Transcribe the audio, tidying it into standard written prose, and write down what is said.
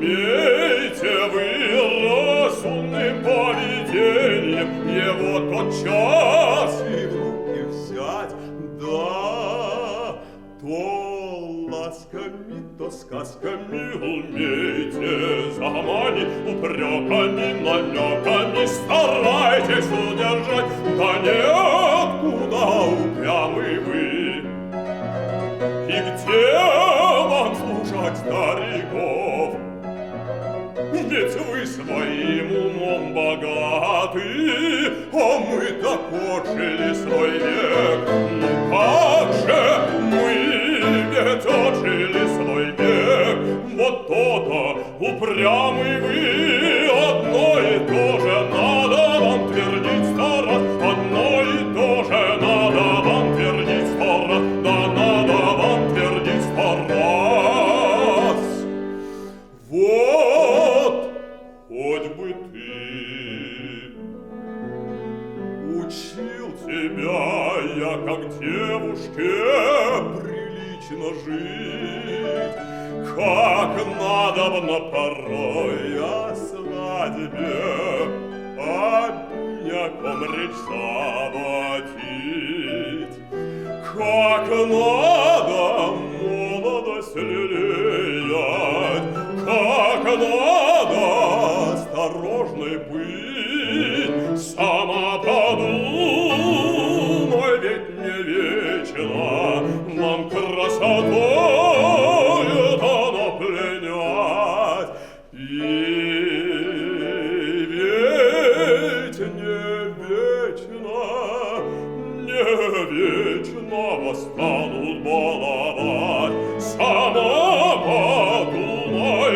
умеете вы разумным поведением его тотчас и в руки взять, да, то ласками, то сказками умеете заманить, упреками, намеками старайтесь удержать, да неоткуда упрямый вы. И где вам слушать стариков? Ведь вы своим умом богаты, а мы-то отжили свой век. Ну как же мы ведь отжили свой век? Вот то-то упрямый вы, одно и то же надо вам твердить сто раз, одно и то же надо вам твердить сто раз, да надо вам твердить сто раз. Вот, хоть бы ты учил тебя я, как девушке, прилично жить, как надобно порой о свадьбе обиняком речь заводить, как надо молодость лелеять, как надо осторожной быть. Сама подумай, ведь не вечно нам красотою дано пленять. И ведь не вечно восстанут баловать. Сама подумай,